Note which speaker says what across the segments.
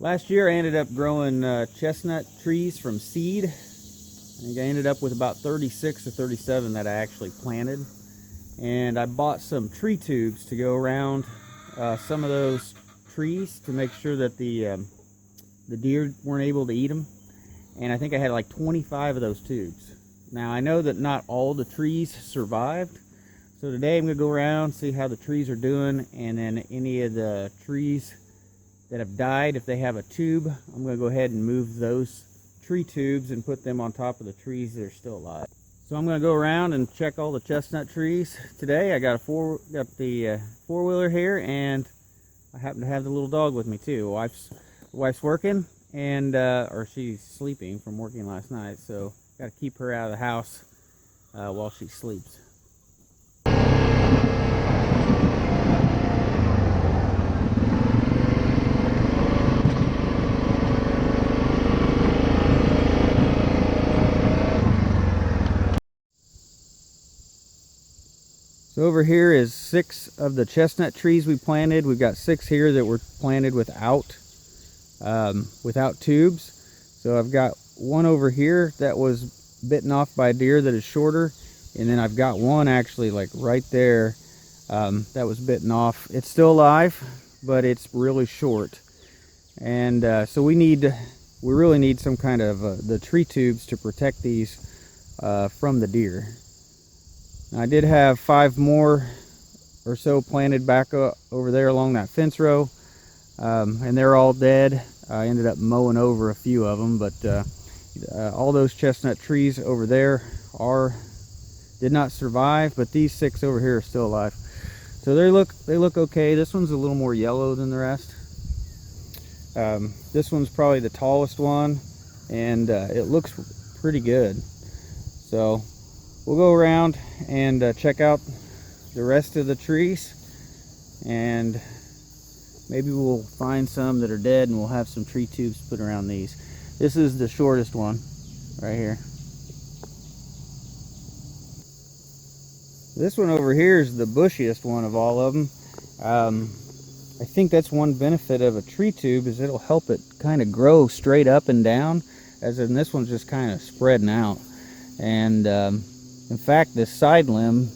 Speaker 1: Last year I ended up growing chestnut trees from seed. I think I ended up with about 36 or 37 that I actually planted. And I bought some tree tubes to go around some of those trees to make sure that the deer weren't able to eat them. And I think I had like 25 of those tubes. Now I know that not all the trees survived. So today I'm going to go around, see how the trees are doing, and then any of the trees that have died, if they have a tube, I'm going to go ahead and move those tree tubes and put them on top of the trees that are still alive. So I'm going to go around and check all the chestnut trees today. I got the four-wheeler here, and I happen to have the little dog with me too. Wife's working, and or she's sleeping from working last night, so got to keep her out of the house while she sleeps. So over here is 6 of the chestnut trees we planted. We've got 6 here that were planted without tubes. So I've got one over here that was bitten off by a deer that is shorter, and then I've got one actually like right there that was bitten off. It's still alive, but it's really short, and so we really need some kind of the tree tubes to protect these from the deer. I did have 5 more or so planted back over there along that fence row, and they're all dead. I ended up mowing over a few of them, but all those chestnut trees over there did not survive, but these 6 over here are still alive. So they look okay. This one's a little more yellow than the rest. This one's probably the tallest one, and it looks pretty good. So we'll go around and check out the rest of the trees, and maybe we'll find some that are dead and we'll have some tree tubes put around these. This is the shortest one right here. This one over here is the bushiest one of all of them. I think that's one benefit of a tree tube, is it'll help it kind of grow straight up and down, as in this one's just kind of spreading out. And in fact, this side limb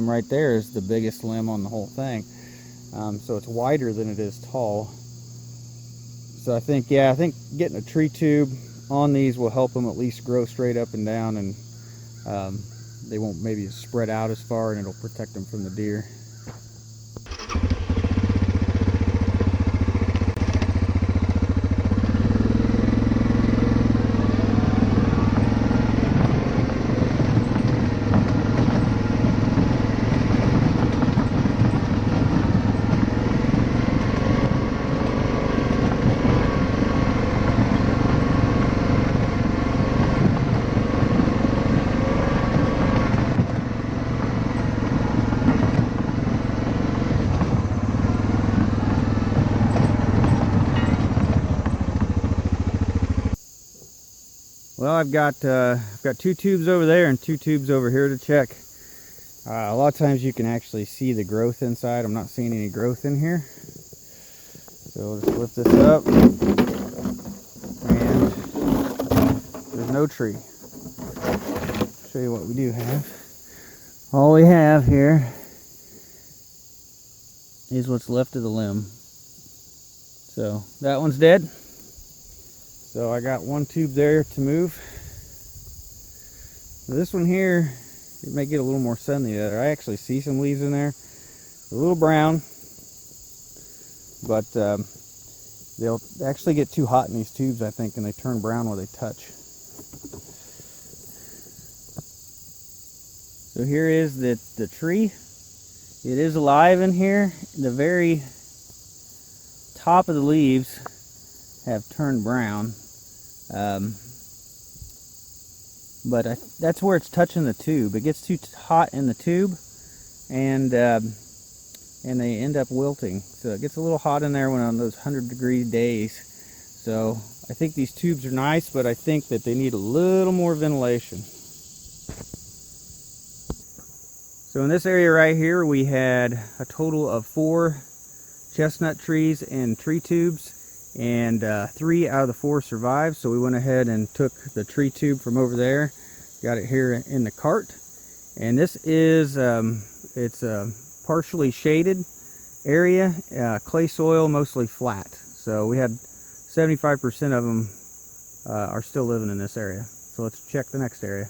Speaker 1: right there is the biggest limb on the whole thing. So it's wider than it is tall. So I think getting a tree tube on these will help them at least grow straight up and down, and they won't maybe spread out as far, and it'll protect them from the deer. Well, I've got 2 tubes over there and 2 tubes over here to check. A lot of times you can actually see the growth inside. I'm not seeing any growth in here. So we'll just lift this up, and there's no tree. Show you what we do have. All we have here is what's left of the limb. So that one's dead. So I got 1 tube there to move. This one here, it may get a little more sun than the other. I actually see some leaves in there, a little brown, but they'll actually get too hot in these tubes, I think, and they turn brown where they touch. So here is the tree. It is alive in here. The very top of the leaves have turned brown. But that's where it's touching the tube. It gets too hot in the tube, and they end up wilting. So it gets a little hot in there when on those 100-degree days. So I think these tubes are nice, but I think that they need a little more ventilation. So in this area right here, we had a total of 4 chestnut trees and tree tubes, and 3 out of the 4 survived. So we went ahead and took the tree tube from over there, got it here in the cart. And this is it's a partially shaded area, clay soil, mostly flat. So we had 75% of them are still living in this area. So let's check the next area.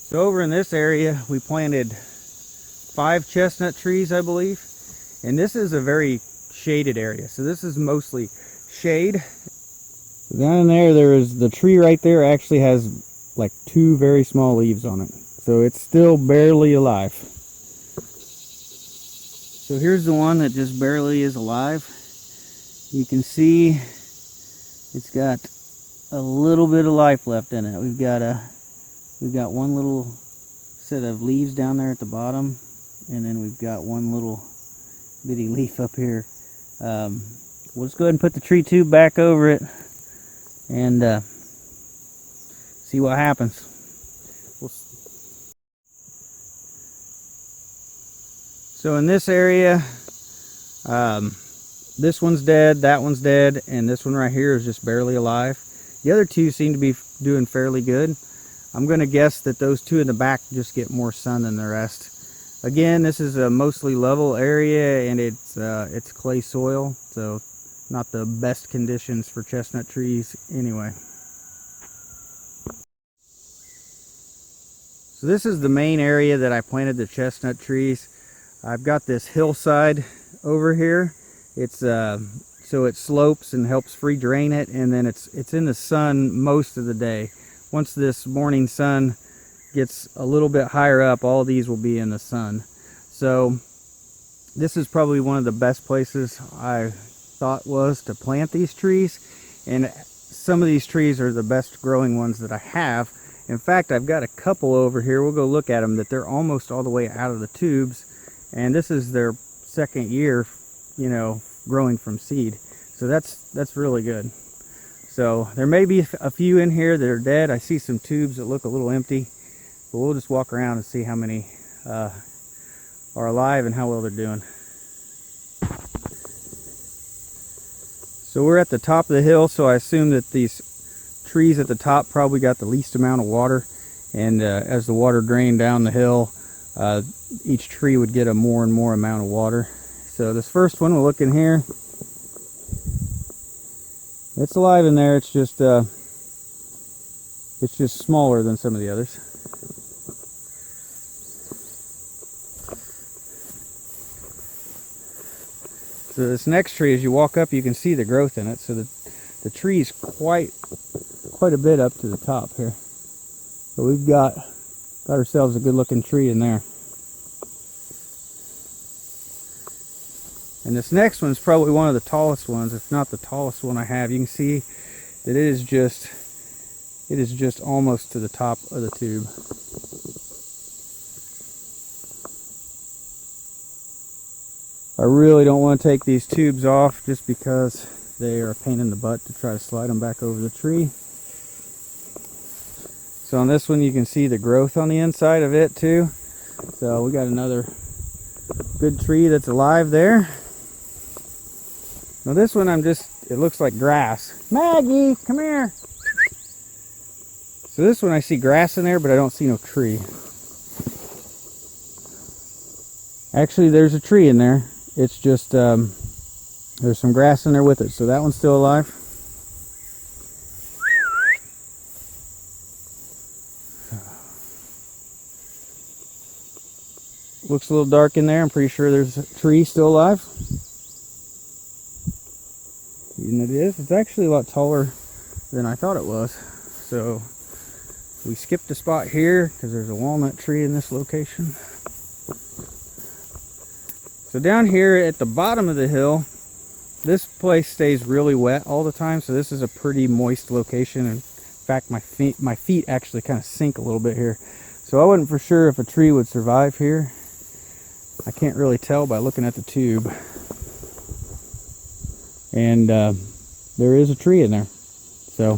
Speaker 1: So over in this area we planted 5 chestnut trees, I believe, and this is a very shaded area. So this is mostly shade. Down in there is the tree right there, actually has like 2 very small leaves on it. So it's still barely alive. So here's the one that just barely is alive. You can see it's got a little bit of life left in it. We've got one little set of leaves down there at the bottom, and then we've got one little bitty leaf up here. We'll just go ahead and put the tree tube back over it and see what happens. So in this area, this one's dead, that one's dead, and this one right here is just barely alive. The other 2 seem to be doing fairly good. I'm going to guess that those 2 in the back just get more sun than the rest. Again, this is a mostly level area, and it's clay soil, so not the best conditions for chestnut trees anyway. So this is the main area that I planted the chestnut trees. I've got this hillside over here. It's so it slopes and helps free drain it, and then it's in the sun most of the day. Once this morning sun gets a little bit higher up, all these will be in the sun. So this is probably one of the best places I thought was to plant these trees, and some of these trees are the best growing ones that I have. In fact, I've got a couple over here, we'll go look at them, that they're almost all the way out of the tubes, and this is their 2nd year, you know, growing from seed. So that's really good. So there may be a few in here that are dead. I see some tubes that look a little empty, but we'll just walk around and see how many are alive and how well they're doing. So we're at the top of the hill, so I assume that these trees at the top probably got the least amount of water, and as the water drained down the hill, each tree would get a more and more amount of water. So this first one, we'll look in here. It's alive in there. It's just smaller than some of the others. So this next tree, as you walk up, you can see the growth in it. So the tree's quite a bit up to the top here. So we've got ourselves a good looking tree in there. And this next one's probably one of the tallest ones, if not the tallest one I have. You can see that it is just almost to the top of the tube. I really don't want to take these tubes off just because they are a pain in the butt to try to slide them back over the tree. So on this one you can see the growth on the inside of it too. So we got another good tree that's alive there. Now this one it looks like grass. Maggie, come here. So this one I see grass in there, but I don't see no tree. Actually, there's a tree in there. It's just, there's some grass in there with it. So that one's still alive. Looks a little dark in there. I'm pretty sure there's a tree still alive. And it is. It's actually a lot taller than I thought it was. So we skipped a spot here because there's a walnut tree in this location. So down here at the bottom of the hill, this place stays really wet all the time. So this is a pretty moist location. In fact, my feet actually kind of sink a little bit here. So I wasn't for sure if a tree would survive here. I can't really tell by looking at the tube. And there is a tree in there. So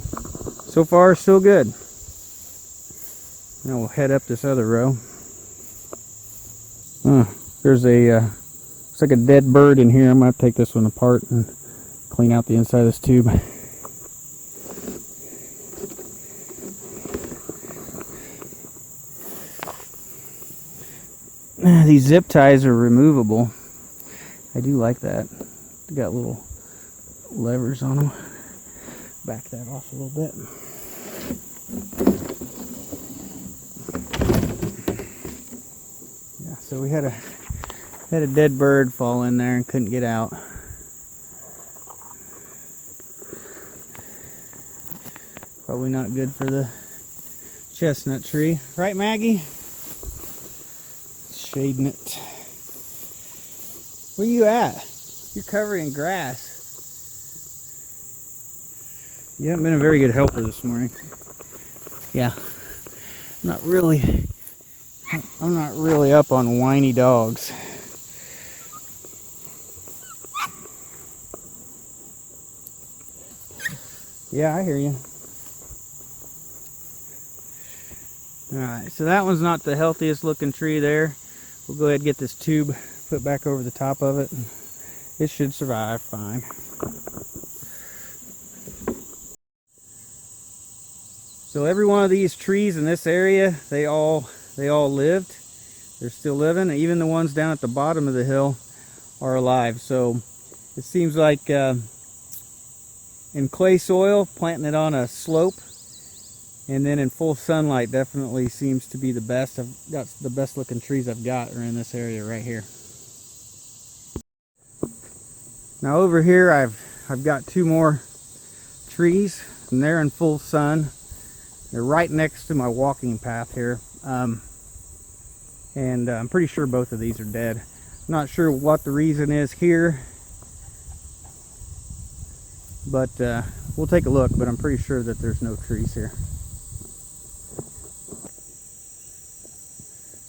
Speaker 1: far so good. Now we'll head up this other row. There's a Looks like a dead bird in here. I'm going to take this one apart and clean out the inside of this tube. These zip ties are removable. I do like that. They got little levers on them. Back that off a little bit. Yeah, so we had a dead bird fall in there and couldn't get out. Probably not good for the chestnut tree. Right, Maggie? Shading it. Where you at? You're covered in grass. You haven't been a very good helper this morning. Yeah. I'm not really up on whiny dogs. Yeah, I hear you. Alright, so that one's not the healthiest looking tree there. We'll go ahead and get this tube put back over the top of it. It should survive fine. So every one of these trees in this area, they all lived. They're still living. Even the ones down at the bottom of the hill are alive. So it seems like in clay soil, planting it on a slope, and then in full sunlight definitely seems to be the best. I've got the best looking trees I've got are in this area right here. Now over here I've got two more trees, and they're in full sun. They're right next to my walking path here. And I'm pretty sure both of these are dead. I'm not sure what the reason is here, but we'll take a look, but I'm pretty sure that there's no trees here.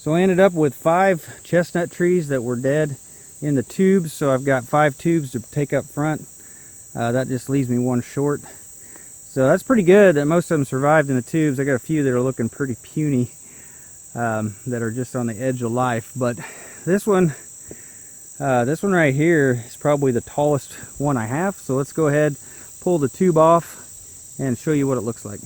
Speaker 1: So I ended up with 5 chestnut trees that were dead in the tubes, so I've got 5 tubes to take up front. That just leaves me one short. So that's pretty good that most of them survived in the tubes. I got a few that are looking pretty puny, that are just on the edge of life. But this one right here is probably the tallest one I have. So let's go ahead, pull the tube off, and show you what it looks like.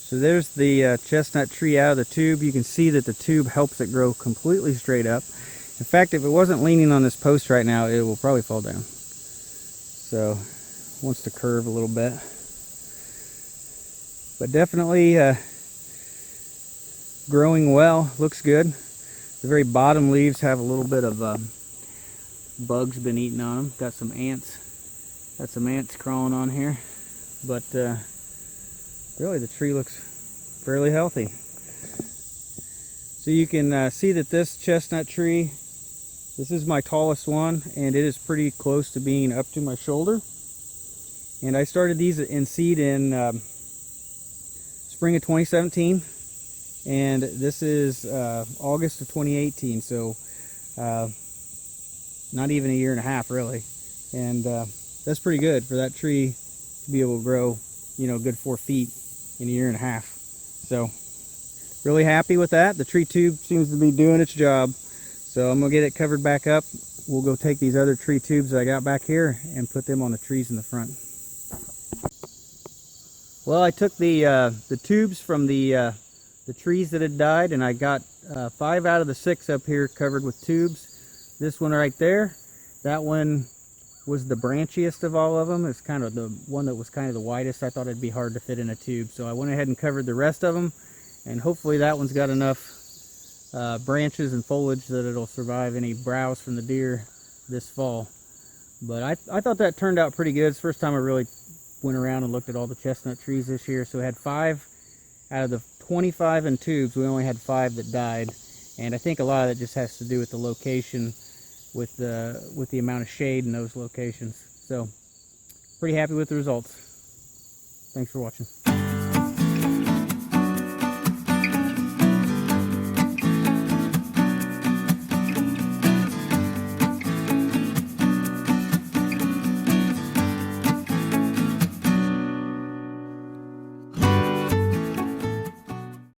Speaker 1: So there's the chestnut tree out of the tube. You can see that the tube helps it grow completely straight up. In fact, if it wasn't leaning on this post right now, it will probably fall down. So it wants to curve a little bit. But definitely growing well, looks good. The very bottom leaves have a little bit of bugs been eating on them. Got some ants crawling on here. But really the tree looks fairly healthy. So you can see that this chestnut tree, this is my tallest one, and it is pretty close to being up to my shoulder. And I started these in seed in spring of 2017, and this is August of 2018, so not even a year and a half really. And that's pretty good for that tree to be able to grow, you know, a good 4 feet in a year and a half. So really happy with that. The tree tube seems to be doing its job. So I'm gonna get it covered back up. We'll go take these other tree tubes that I got back here and put them on the trees in the front. Well, I took the tubes from the trees that had died, and I got 5 out of the 6 up here covered with tubes. This one right there, that one was the branchiest of all of them. It's kind of the one that was kind of the widest. I thought it'd be hard to fit in a tube, so I went ahead and covered the rest of them, and hopefully that one's got enough branches and foliage that it'll survive any browse from the deer this fall. But I thought that turned out pretty good. It's the first time I really went around and looked at all the chestnut trees this year. So we had 5 out of the 25 in tubes. We only had 5 that died, and I think a lot of it just has to do with the location, with the amount of shade in those locations. So pretty happy with the results. Thanks for watching.